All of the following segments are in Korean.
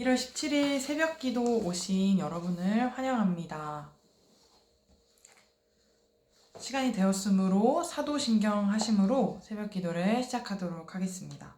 1월 17일 새벽 기도 오신 여러분을 환영합니다. 시간이 되었으므로 사도신경 하심으로 새벽 기도를 시작하도록 하겠습니다.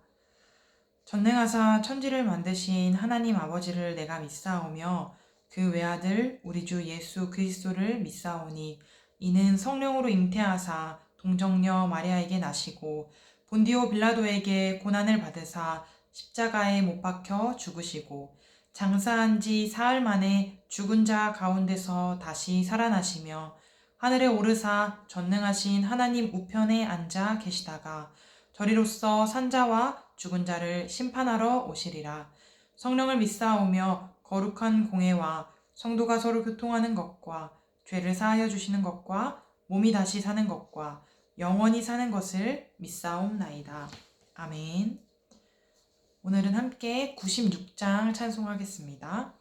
전능하사 천지를 만드신 하나님 아버지를 내가 믿사오며 그 외아들 우리 주 예수 그리스도를 믿사오니 이는 성령으로 잉태하사 동정녀 마리아에게 나시고 본디오 빌라도에게 고난을 받으사 십자가에 못 박혀 죽으시고 장사한 지 사흘 만에 죽은 자 가운데서 다시 살아나시며 하늘에 오르사 전능하신 하나님 우편에 앉아 계시다가 저리로서 산자와 죽은 자를 심판하러 오시리라. 성령을 믿사오며 거룩한 공회와 성도가 서로 교통하는 것과 죄를 사하여 주시는 것과 몸이 다시 사는 것과 영원히 사는 것을 믿사옵나이다. 아멘. 오늘은 함께 96장 찬송하겠습니다.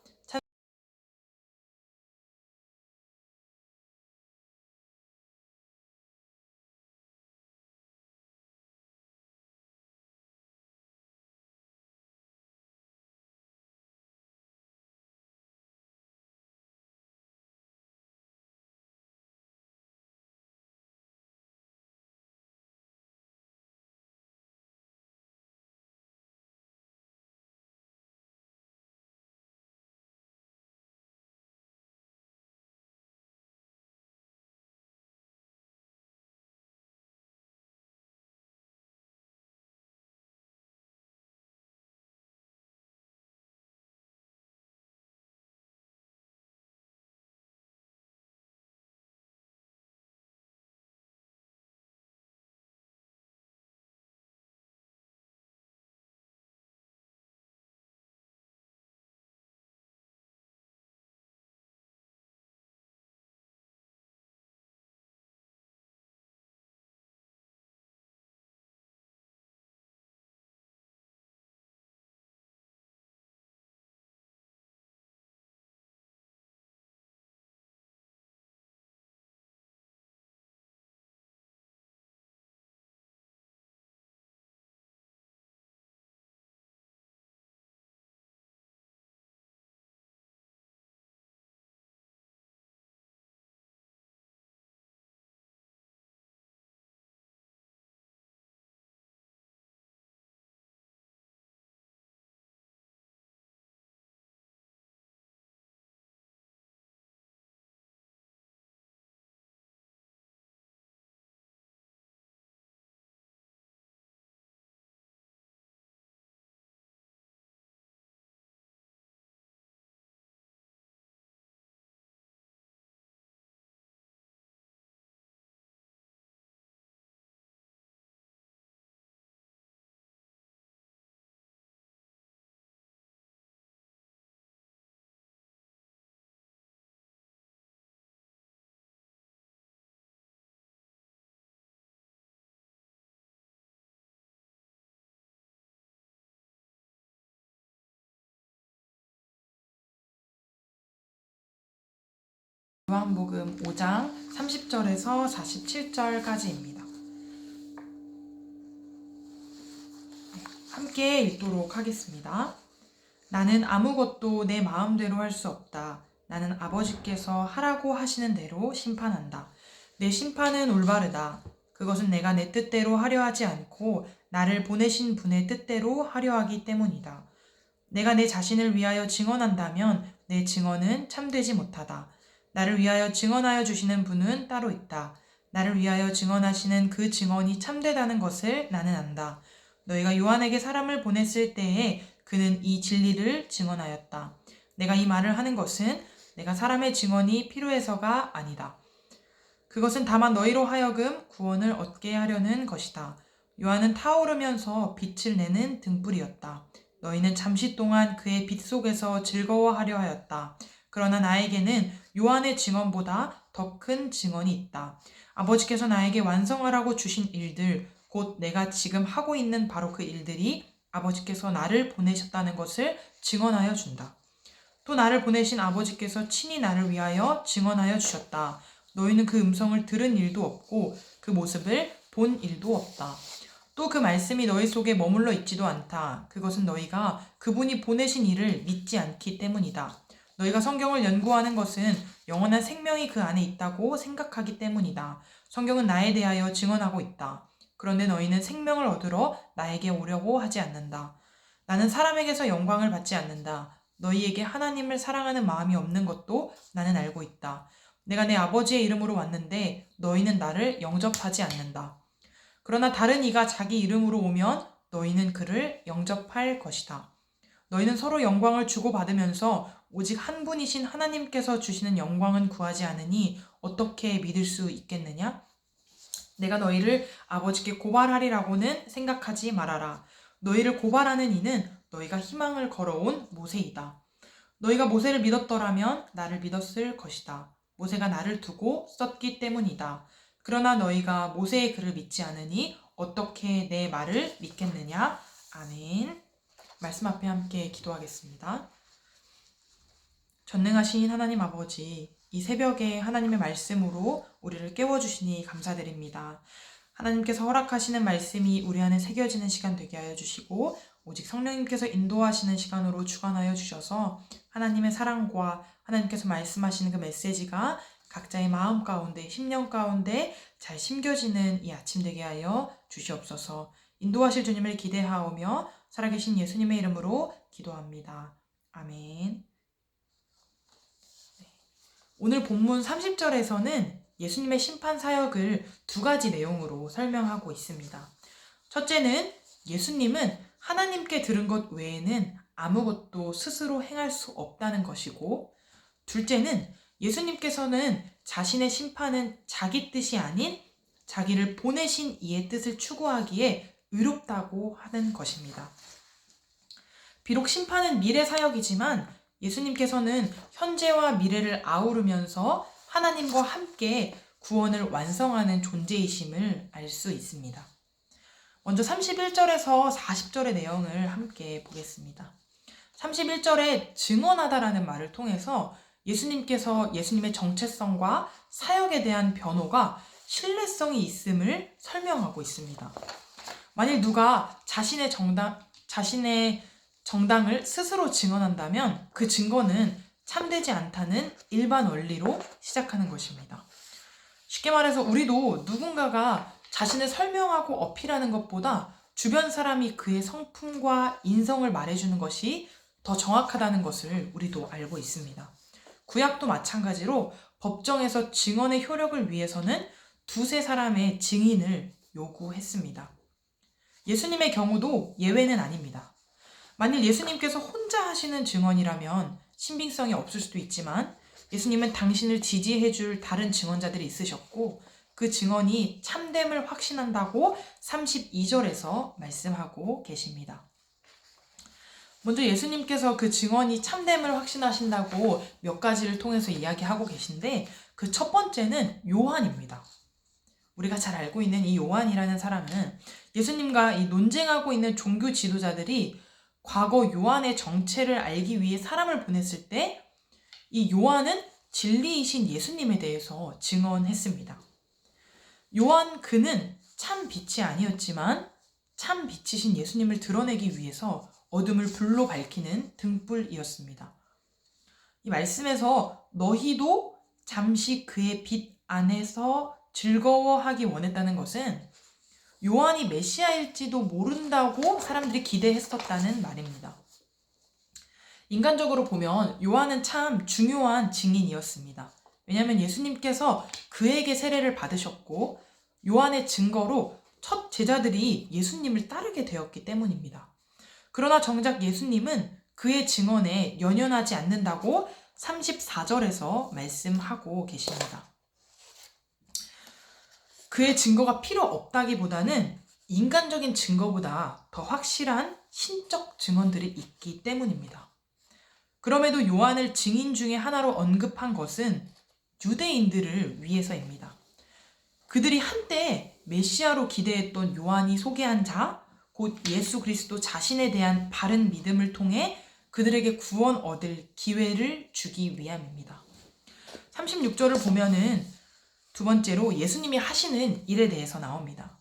요한복음 5장 30절에서 47절까지입니다. 함께 읽도록 하겠습니다. 나는 아무것도 내 마음대로 할 수 없다. 나는 아버지께서 하라고 하시는 대로 심판한다. 내 심판은 올바르다. 그것은 내가 내 뜻대로 하려 하지 않고 나를 보내신 분의 뜻대로 하려 하기 때문이다. 내가 내 자신을 위하여 증언한다면 내 증언은 참되지 못하다. 나를 위하여 증언하여 주시는 분은 따로 있다. 나를 위하여 증언하시는 그 증언이 참되다는 것을 나는 안다. 너희가 요한에게 사람을 보냈을 때에 그는 이 진리를 증언하였다. 내가 이 말을 하는 것은 내가 사람의 증언이 필요해서가 아니다. 그것은 다만 너희로 하여금 구원을 얻게 하려는 것이다. 요한은 타오르면서 빛을 내는 등불이었다. 너희는 잠시 동안 그의 빛 속에서 즐거워하려 하였다. 그러나 나에게는 요한의 증언보다 더 큰 증언이 있다. 아버지께서 나에게 완성하라고 주신 일들, 곧 내가 지금 하고 있는 바로 그 일들이 아버지께서 나를 보내셨다는 것을 증언하여 준다. 또 나를 보내신 아버지께서 친히 나를 위하여 증언하여 주셨다. 너희는 그 음성을 들은 일도 없고 그 모습을 본 일도 없다. 또 그 말씀이 너희 속에 머물러 있지도 않다. 그것은 너희가 그분이 보내신 이를 믿지 않기 때문이다. 너희가 성경을 연구하는 것은 영원한 생명이 그 안에 있다고 생각하기 때문이다. 성경은 나에 대하여 증언하고 있다. 그런데 너희는 생명을 얻으러 나에게 오려고 하지 않는다. 나는 사람에게서 영광을 받지 않는다. 너희에게 하나님을 사랑하는 마음이 없는 것도 나는 알고 있다. 내가 내 아버지의 이름으로 왔는데 너희는 나를 영접하지 않는다. 그러나 다른 이가 자기 이름으로 오면 너희는 그를 영접할 것이다. 너희는 서로 영광을 주고받으면서 오직 한 분이신 하나님께서 주시는 영광은 구하지 않으니 어떻게 믿을 수 있겠느냐? 내가 너희를 아버지께 고발하리라고는 생각하지 말아라. 너희를 고발하는 이는 너희가 희망을 걸어온 모세이다. 너희가 모세를 믿었더라면 나를 믿었을 것이다. 모세가 나를 두고 썼기 때문이다. 그러나 너희가 모세의 글을 믿지 않으니 어떻게 내 말을 믿겠느냐? 아멘. 말씀 앞에 함께 기도하겠습니다. 전능하신 하나님 아버지, 이 새벽에 하나님의 말씀으로 우리를 깨워주시니 감사드립니다. 하나님께서 허락하시는 말씀이 우리 안에 새겨지는 시간 되게 하여 주시고 오직 성령님께서 인도하시는 시간으로 주관하여 주셔서 하나님의 사랑과 하나님께서 말씀하시는 그 메시지가 각자의 마음 가운데, 심령 가운데 잘 심겨지는 이 아침 되게 하여 주시옵소서. 인도하실 주님을 기대하오며 살아계신 예수님의 이름으로 기도합니다. 아멘. 오늘 본문 30절에서는 예수님의 심판 사역을 두 가지 내용으로 설명하고 있습니다. 첫째는 예수님은 하나님께 들은 것 외에는 아무것도 스스로 행할 수 없다는 것이고, 둘째는 예수님께서는 자신의 심판은 자기 뜻이 아닌 자기를 보내신 이의 뜻을 추구하기에 의롭다고 하는 것입니다. 비록 심판은 미래 사역이지만 예수님께서는 현재와 미래를 아우르면서 하나님과 함께 구원을 완성하는 존재이심을 알 수 있습니다. 먼저 31절에서 40절의 내용을 함께 보겠습니다. 31절에 증언하다라는 말을 통해서 예수님께서 예수님의 정체성과 사역에 대한 변호가 신뢰성이 있음을 설명하고 있습니다. 만일 누가 자신의 정당을 스스로 증언한다면 그 증거는 참되지 않다는 일반 원리로 시작하는 것입니다. 쉽게 말해서 우리도 누군가가 자신을 설명하고 어필하는 것보다 주변 사람이 그의 성품과 인성을 말해주는 것이 더 정확하다는 것을 우리도 알고 있습니다. 구약도 마찬가지로 법정에서 증언의 효력을 위해서는 두세 사람의 증인을 요구했습니다. 예수님의 경우도 예외는 아닙니다. 만일 예수님께서 혼자 하시는 증언이라면 신빙성이 없을 수도 있지만 예수님은 당신을 지지해줄 다른 증언자들이 있으셨고 그 증언이 참됨을 확신한다고 32절에서 말씀하고 계십니다. 먼저 예수님께서 그 증언이 참됨을 확신하신다고 몇 가지를 통해서 이야기하고 계신데 그 첫 번째는 요한입니다. 우리가 잘 알고 있는 이 요한이라는 사람은 예수님과 이 논쟁하고 있는 종교 지도자들이 과거 요한의 정체를 알기 위해 사람을 보냈을 때 이 요한은 진리이신 예수님에 대해서 증언했습니다. 요한 그는 참 빛이 아니었지만 참 빛이신 예수님을 드러내기 위해서 어둠을 불로 밝히는 등불이었습니다. 이 말씀에서 너희도 잠시 그의 빛 안에서 즐거워하기 원했다는 것은 요한이 메시아일지도 모른다고 사람들이 기대했었다는 말입니다. 인간적으로 보면 요한은 참 중요한 증인이었습니다. 왜냐하면 예수님께서 그에게 세례를 받으셨고 요한의 증거로 첫 제자들이 예수님을 따르게 되었기 때문입니다. 그러나 정작 예수님은 그의 증언에 연연하지 않는다고 34절에서 말씀하고 계십니다. 그의 증거가 필요 없다기보다는 인간적인 증거보다 더 확실한 신적 증언들이 있기 때문입니다. 그럼에도 요한을 증인 중에 하나로 언급한 것은 유대인들을 위해서입니다. 그들이 한때 메시아로 기대했던 요한이 소개한 자, 곧 예수 그리스도 자신에 대한 바른 믿음을 통해 그들에게 구원 얻을 기회를 주기 위함입니다. 36절을 보면은 두 번째로 예수님이 하시는 일에 대해서 나옵니다.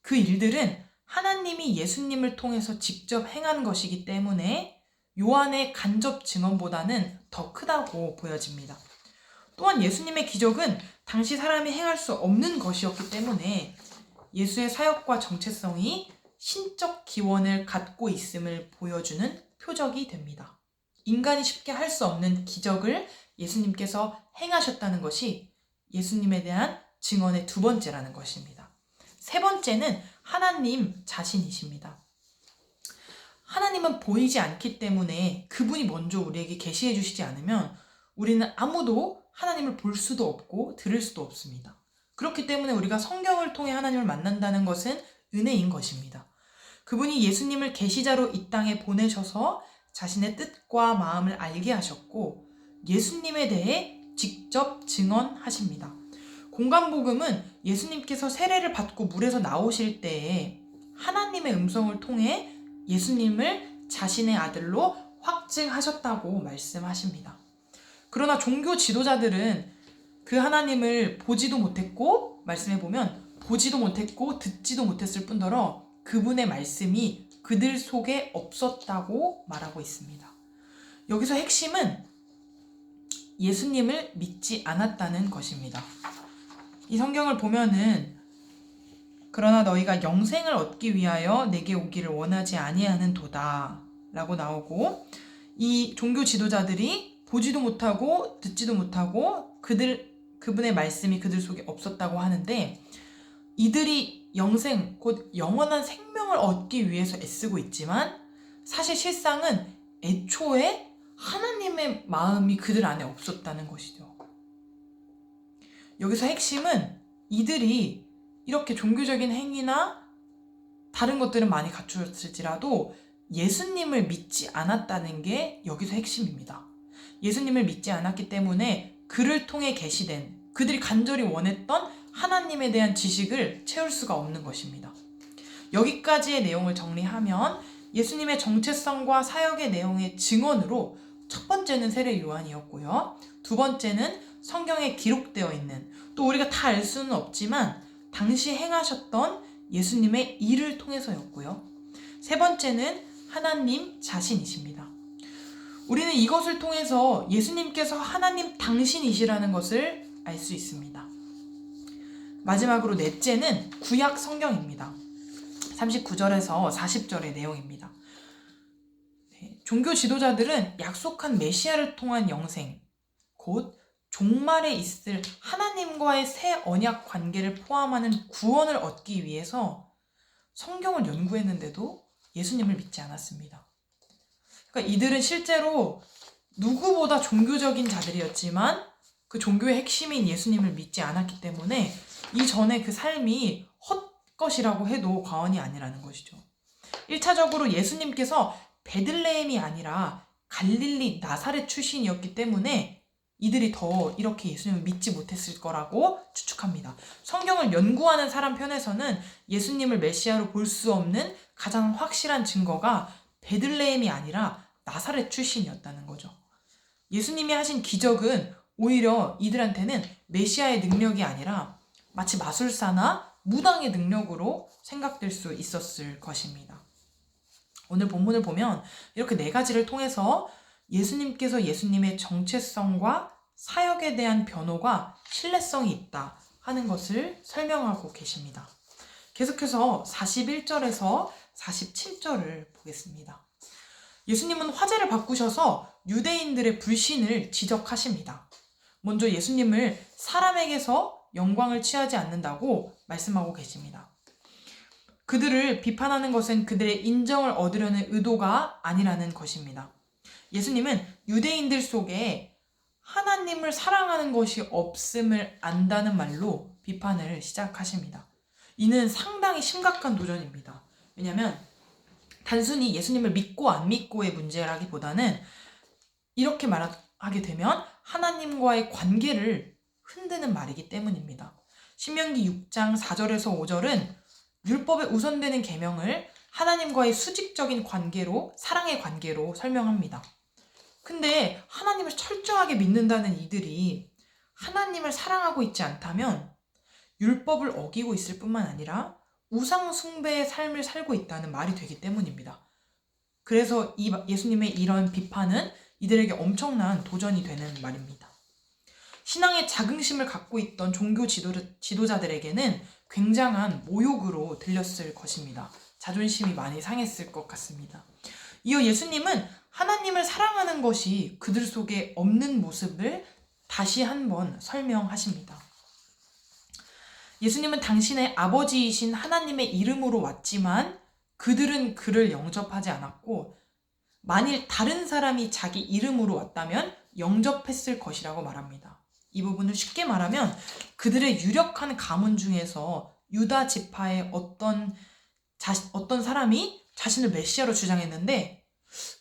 그 일들은 하나님이 예수님을 통해서 직접 행한 것이기 때문에 요한의 간접 증언보다는 더 크다고 보여집니다. 또한 예수님의 기적은 당시 사람이 행할 수 없는 것이었기 때문에 예수의 사역과 정체성이 신적 기원을 갖고 있음을 보여주는 표적이 됩니다. 인간이 쉽게 할 수 없는 기적을 예수님께서 행하셨다는 것이 예수님에 대한 증언의 두 번째라는 것입니다. 세 번째는 하나님 자신이십니다. 하나님은 보이지 않기 때문에 그분이 먼저 우리에게 계시해 주시지 않으면 우리는 아무도 하나님을 볼 수도 없고 들을 수도 없습니다. 그렇기 때문에 우리가 성경을 통해 하나님을 만난다는 것은 은혜인 것입니다. 그분이 예수님을 계시자로 이 땅에 보내셔서 자신의 뜻과 마음을 알게 하셨고 예수님에 대해 직접 증언하십니다. 공간복음은 예수님께서 세례를 받고 물에서 나오실 때에 하나님의 음성을 통해 예수님을 자신의 아들로 확증하셨다고 말씀하십니다. 그러나 종교 지도자들은 그 하나님을 보지도 못했고, 말씀해 보면 보지도 못했고 듣지도 못했을 뿐더러 그분의 말씀이 그들 속에 없었다고 말하고 있습니다. 여기서 핵심은 예수님을 믿지 않았다는 것입니다. 이 성경을 보면은 그러나 너희가 영생을 얻기 위하여 내게 오기를 원하지 아니하는 도다 라고 나오고, 이 종교 지도자들이 보지도 못하고 듣지도 못하고 그분의 말씀이 그들 속에 없었다고 하는데, 이들이 영생, 곧 영원한 생명을 얻기 위해서 애쓰고 있지만 사실 실상은 애초에 하나님의 마음이 그들 안에 없었다는 것이죠. 여기서 핵심은 이들이 이렇게 종교적인 행위나 다른 것들은 많이 갖추었을지라도 예수님을 믿지 않았다는 게 여기서 핵심입니다. 예수님을 믿지 않았기 때문에 그를 통해 계시된, 그들이 간절히 원했던 하나님에 대한 지식을 채울 수가 없는 것입니다. 여기까지의 내용을 정리하면 예수님의 정체성과 사역의 내용의 증언으로 첫 번째는 세례 요한이었고요. 두 번째는 성경에 기록되어 있는, 또 우리가 다 알 수는 없지만 당시 행하셨던 예수님의 일을 통해서였고요. 세 번째는 하나님 자신이십니다. 우리는 이것을 통해서 예수님께서 하나님 당신이시라는 것을 알 수 있습니다. 마지막으로 넷째는 구약 성경입니다. 39절에서 40절의 내용입니다. 종교 지도자들은 약속한 메시아를 통한 영생, 곧 종말에 있을 하나님과의 새 언약 관계를 포함하는 구원을 얻기 위해서 성경을 연구했는데도 예수님을 믿지 않았습니다. 그러니까 이들은 실제로 누구보다 종교적인 자들이었지만 그 종교의 핵심인 예수님을 믿지 않았기 때문에 이전에 그 삶이 헛것이라고 해도 과언이 아니라는 것이죠. 1차적으로 예수님께서 베들레헴이 아니라 갈릴리 나사렛 출신이었기 때문에 이들이 더 이렇게 예수님을 믿지 못했을 거라고 추측합니다. 성경을 연구하는 사람 편에서는 예수님을 메시아로 볼 수 없는 가장 확실한 증거가 베들레헴이 아니라 나사렛 출신이었다는 거죠. 예수님이 하신 기적은 오히려 이들한테는 메시아의 능력이 아니라 마치 마술사나 무당의 능력으로 생각될 수 있었을 것입니다. 오늘 본문을 보면 이렇게 네 가지를 통해서 예수님께서 예수님의 정체성과 사역에 대한 변호가 신뢰성이 있다 하는 것을 설명하고 계십니다. 계속해서 41절에서 47절을 보겠습니다. 예수님은 화제를 바꾸셔서 유대인들의 불신을 지적하십니다. 먼저 예수님을 사람에게서 영광을 취하지 않는다고 말씀하고 계십니다. 그들을 비판하는 것은 그들의 인정을 얻으려는 의도가 아니라는 것입니다. 예수님은 유대인들 속에 하나님을 사랑하는 것이 없음을 안다는 말로 비판을 시작하십니다. 이는 상당히 심각한 도전입니다. 왜냐하면 단순히 예수님을 믿고 안 믿고의 문제라기보다는 이렇게 말하게 되면 하나님과의 관계를 흔드는 말이기 때문입니다. 신명기 6장 4절에서 5절은 율법에 우선되는 계명을 하나님과의 수직적인 관계로, 사랑의 관계로 설명합니다. 근데 하나님을 철저하게 믿는다는 이들이 하나님을 사랑하고 있지 않다면 율법을 어기고 있을 뿐만 아니라 우상 숭배의 삶을 살고 있다는 말이 되기 때문입니다. 그래서 예수님의 이런 비판은 이들에게 엄청난 도전이 되는 말입니다. 신앙의 자긍심을 갖고 있던 종교 지도자들에게는 굉장한 모욕으로 들렸을 것입니다. 자존심이 많이 상했을 것 같습니다. 이어 예수님은 하나님을 사랑하는 것이 그들 속에 없는 모습을 다시 한번 설명하십니다. 예수님은 당신의 아버지이신 하나님의 이름으로 왔지만 그들은 그를 영접하지 않았고, 만일 다른 사람이 자기 이름으로 왔다면 영접했을 것이라고 말합니다. 이 부분을 쉽게 말하면 그들의 유력한 가문 중에서 유다 지파의 어떤 사람이 자신을 메시아로 주장했는데,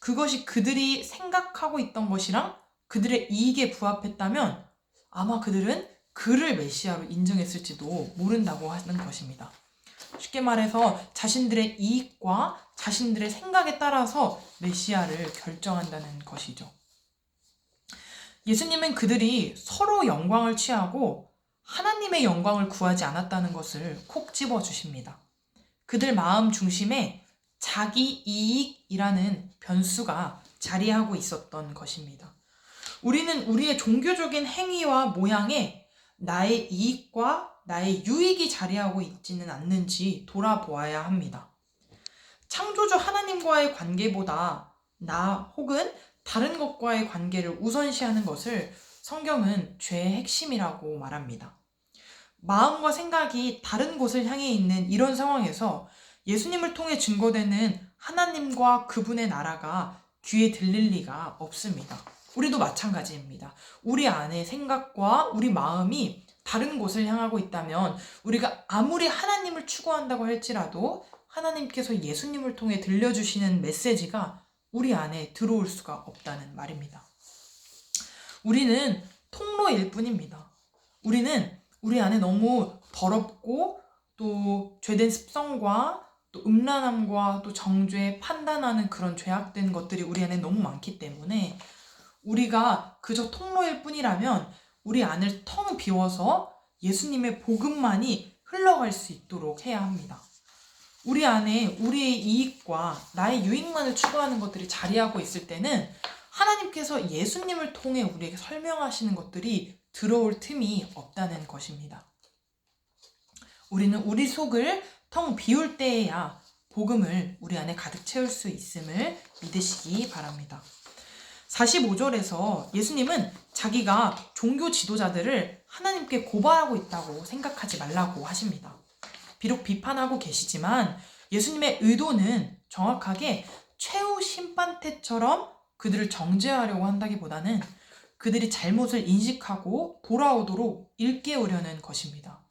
그것이 그들이 생각하고 있던 것이랑 그들의 이익에 부합했다면 아마 그들은 그를 메시아로 인정했을지도 모른다고 하는 것입니다. 쉽게 말해서 자신들의 이익과 자신들의 생각에 따라서 메시아를 결정한다는 것이죠. 예수님은 그들이 서로 영광을 취하고 하나님의 영광을 구하지 않았다는 것을 콕 집어주십니다. 그들 마음 중심에 자기 이익이라는 변수가 자리하고 있었던 것입니다. 우리는 우리의 종교적인 행위와 모양에 나의 이익과 나의 유익이 자리하고 있지는 않는지 돌아보아야 합니다. 창조주 하나님과의 관계보다 나 혹은 다른 것과의 관계를 우선시하는 것을 성경은 죄의 핵심이라고 말합니다. 마음과 생각이 다른 곳을 향해 있는 이런 상황에서 예수님을 통해 증거되는 하나님과 그분의 나라가 귀에 들릴 리가 없습니다. 우리도 마찬가지입니다. 우리 안의 생각과 우리 마음이 다른 곳을 향하고 있다면 우리가 아무리 하나님을 추구한다고 할지라도 하나님께서 예수님을 통해 들려주시는 메시지가 우리 안에 들어올 수가 없다는 말입니다. 우리는 통로일 뿐입니다. 우리는 우리 안에 너무 더럽고 또 죄된 습성과 또 음란함과 또 정죄, 판단하는 그런 죄악된 것들이 우리 안에 너무 많기 때문에 우리가 그저 통로일 뿐이라면 우리 안을 텅 비워서 예수님의 복음만이 흘러갈 수 있도록 해야 합니다. 우리 안에 우리의 이익과 나의 유익만을 추구하는 것들이 자리하고 있을 때는 하나님께서 예수님을 통해 우리에게 설명하시는 것들이 들어올 틈이 없다는 것입니다. 우리는 우리 속을 텅 비울 때에야 복음을 우리 안에 가득 채울 수 있음을 믿으시기 바랍니다. 45절에서 예수님은 자기가 종교 지도자들을 하나님께 고발하고 있다고 생각하지 말라고 하십니다. 비록 비판하고 계시지만 예수님의 의도는 정확하게 최후 심판대처럼 그들을 정죄하려고 한다기보다는 그들이 잘못을 인식하고 돌아오도록 일깨우려는 것입니다.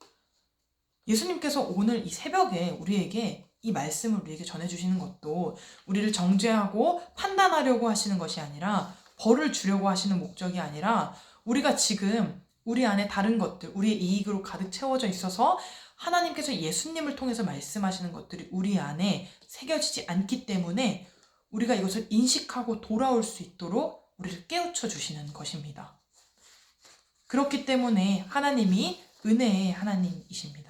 예수님께서 오늘 이 새벽에 우리에게 이 말씀을 우리에게 전해주시는 것도 우리를 정죄하고 판단하려고 하시는 것이 아니라 벌을 주려고 하시는 목적이 아니라 우리가 지금 우리 안에 다른 것들, 우리의 이익으로 가득 채워져 있어서 하나님께서 예수님을 통해서 말씀하시는 것들이 우리 안에 새겨지지 않기 때문에 우리가 이것을 인식하고 돌아올 수 있도록 우리를 깨우쳐 주시는 것입니다. 그렇기 때문에 하나님이 은혜의 하나님이십니다.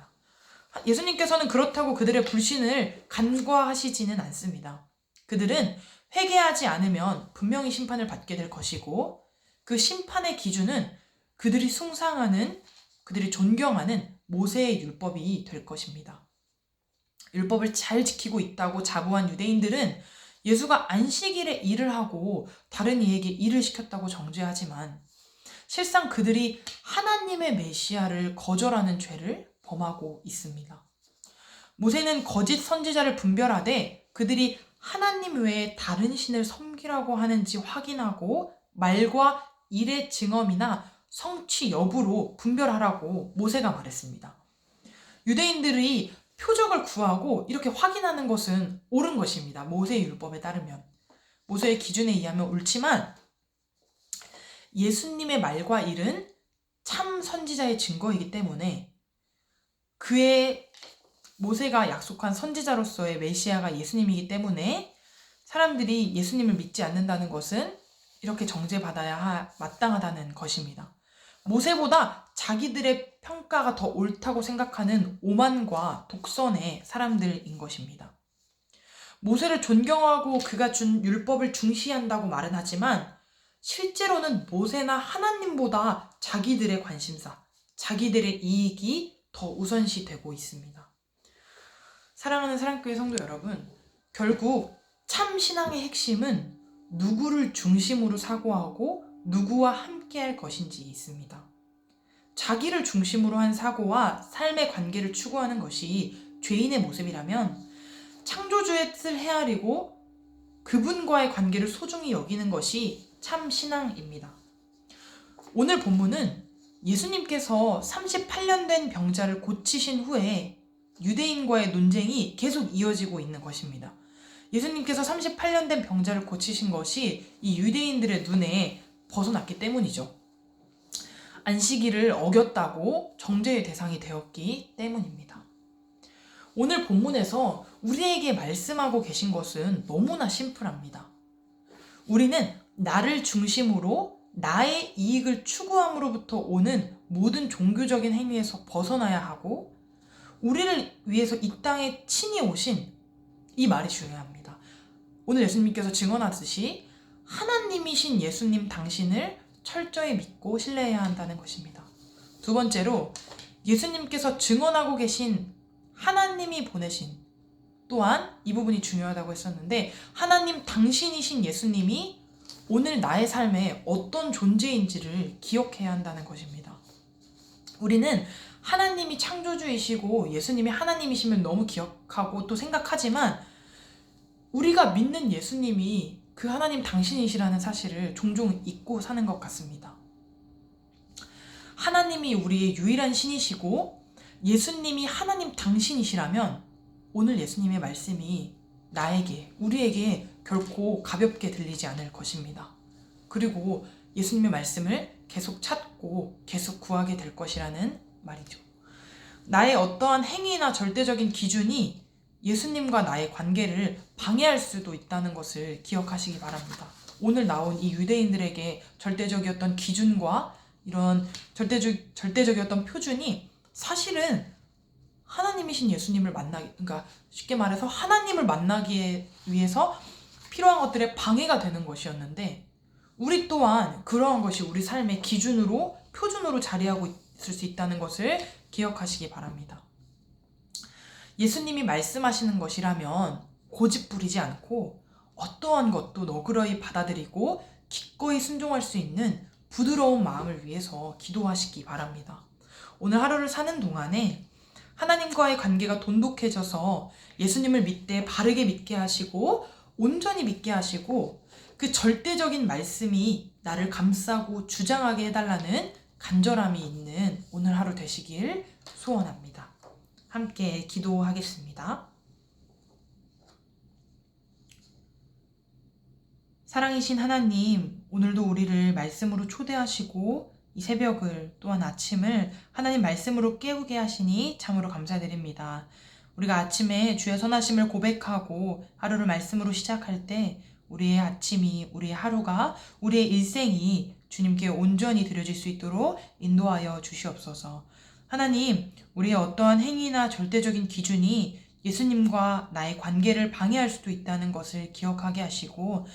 예수님께서는 그렇다고 그들의 불신을 간과하시지는 않습니다. 그들은 회개하지 않으면 분명히 심판을 받게 될 것이고 그 심판의 기준은 그들이 숭상하는, 그들이 존경하는 모세의 율법이 될 것입니다. 율법을 잘 지키고 있다고 자부한 유대인들은 예수가 안식일에 일을 하고 다른 이에게 일을 시켰다고 정죄하지만 실상 그들이 하나님의 메시아를 거절하는 죄를 범하고 있습니다. 모세는 거짓 선지자를 분별하되 그들이 하나님 외에 다른 신을 섬기라고 하는지 확인하고 말과 일의 증언이나 성취 여부로 분별하라고 모세가 말했습니다. 유대인들이 표적을 구하고 이렇게 확인하는 것은 옳은 것입니다. 모세의 율법에 따르면. 모세의 기준에 의하면 옳지만 예수님의 말과 일은 참 선지자의 증거이기 때문에 그의 모세가 약속한 선지자로서의 메시아가 예수님이기 때문에 사람들이 예수님을 믿지 않는다는 것은 이렇게 정죄받아야 마땅하다는 것입니다. 모세보다 자기들의 평가가 더 옳다고 생각하는 오만과 독선의 사람들인 것입니다. 모세를 존경하고 그가 준 율법을 중시한다고 말은 하지만 실제로는 모세나 하나님보다 자기들의 관심사, 자기들의 이익이 더 우선시되고 있습니다. 사랑하는 사랑교회 성도 여러분, 결국 참 신앙의 핵심은 누구를 중심으로 사고하고 누구와 함께할 것인지 있습니다. 자기를 중심으로 한 사고와 삶의 관계를 추구하는 것이 죄인의 모습이라면 창조주의 뜻을 헤아리고 그분과의 관계를 소중히 여기는 것이 참 신앙입니다. 오늘 본문은 예수님께서 38년 된 병자를 고치신 후에 유대인과의 논쟁이 계속 이어지고 있는 것입니다. 예수님께서 38년 된 병자를 고치신 것이 이 유대인들의 눈에 벗어났기 때문이죠. 안식일을 어겼다고 정죄의 대상이 되었기 때문입니다. 오늘 본문에서 우리에게 말씀하고 계신 것은 너무나 심플합니다. 우리는 나를 중심으로 나의 이익을 추구함으로부터 오는 모든 종교적인 행위에서 벗어나야 하고 우리를 위해서 이 땅에 친히 오신 이 말이 중요합니다. 오늘 예수님께서 증언하듯이 하나님이신 예수님 당신을 철저히 믿고 신뢰해야 한다는 것입니다. 두 번째로 예수님께서 증언하고 계신 하나님이 보내신, 또한 이 부분이 중요하다고 했었는데 하나님 당신이신 예수님이 오늘 나의 삶에 어떤 존재인지를 기억해야 한다는 것입니다. 우리는 하나님이 창조주이시고 예수님이 하나님이시면 너무 기억하고 또 생각하지만 우리가 믿는 예수님이 그 하나님 당신이시라는 사실을 종종 잊고 사는 것 같습니다. 하나님이 우리의 유일한 신이시고 예수님이 하나님 당신이시라면 오늘 예수님의 말씀이 나에게, 우리에게 결코 가볍게 들리지 않을 것입니다. 그리고 예수님의 말씀을 계속 찾고 계속 구하게 될 것이라는 말이죠. 나의 어떠한 행위나 절대적인 기준이 예수님과 나의 관계를 방해할 수도 있다는 것을 기억하시기 바랍니다. 오늘 나온 이 유대인들에게 절대적이었던 기준과 이런 절대적이었던 표준이 사실은 하나님이신 예수님을 그러니까 쉽게 말해서 하나님을 만나기 위해서 필요한 것들의 방해가 되는 것이었는데 우리 또한 그러한 것이 우리 삶의 기준으로, 표준으로 자리하고 있을 수 있다는 것을 기억하시기 바랍니다. 예수님이 말씀하시는 것이라면 고집 부리지 않고 어떠한 것도 너그러이 받아들이고 기꺼이 순종할 수 있는 부드러운 마음을 위해서 기도하시기 바랍니다. 오늘 하루를 사는 동안에 하나님과의 관계가 돈독해져서 예수님을 믿되 바르게 믿게 하시고 온전히 믿게 하시고 그 절대적인 말씀이 나를 감싸고 주장하게 해달라는 간절함이 있는 오늘 하루 되시길 소원합니다. 함께 기도하겠습니다. 사랑이신 하나님, 오늘도 우리를 말씀으로 초대하시고 이 새벽을 또한 아침을 하나님 말씀으로 깨우게 하시니 참으로 감사드립니다. 우리가 아침에 주의 선하심을 고백하고 하루를 말씀으로 시작할 때 우리의 아침이, 우리의 하루가, 우리의 일생이 주님께 온전히 드려질 수 있도록 인도하여 주시옵소서. 하나님, 우리의 어떠한 행위나 절대적인 기준이 예수님과 나의 관계를 방해할 수도 있다는 것을 기억하게 하시고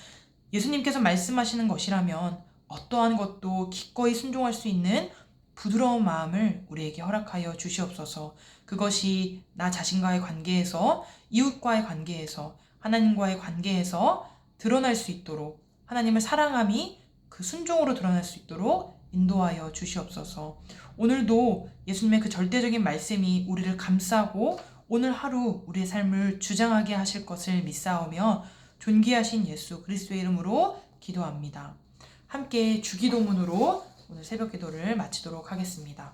예수님께서 말씀하시는 것이라면 어떠한 것도 기꺼이 순종할 수 있는 부드러운 마음을 우리에게 허락하여 주시옵소서. 그것이 나 자신과의 관계에서, 이웃과의 관계에서, 하나님과의 관계에서 드러날 수 있도록, 하나님을 사랑함이 그 순종으로 드러날 수 있도록 인도하여 주시옵소서. 오늘도 예수님의 그 절대적인 말씀이 우리를 감싸고 오늘 하루 우리의 삶을 주장하게 하실 것을 믿사오며 존귀하신 예수 그리스도의 이름으로 기도합니다. 함께 주기도문으로 오늘 새벽 기도를 마치도록 하겠습니다.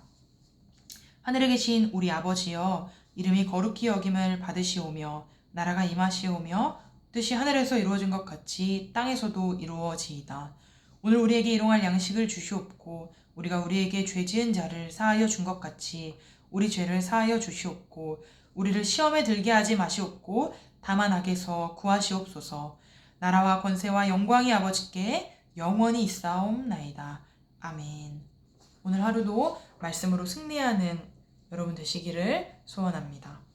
하늘에 계신 우리 아버지여, 이름이 거룩히 여김을 받으시오며 나라가 임하시오며 뜻이 하늘에서 이루어진 것 같이 땅에서도 이루어지이다. 오늘 우리에게 일용할 양식을 주시옵고 우리가 우리에게 죄 지은 자를 사하여 준 것 같이 우리 죄를 사하여 주시옵고 우리를 시험에 들게 하지 마시옵고 다만 악에서 구하시옵소서. 나라와 권세와 영광이 아버지께 영원히 있사옵나이다. 아멘. 오늘 하루도 말씀으로 승리하는 여러분 되시기를 소원합니다.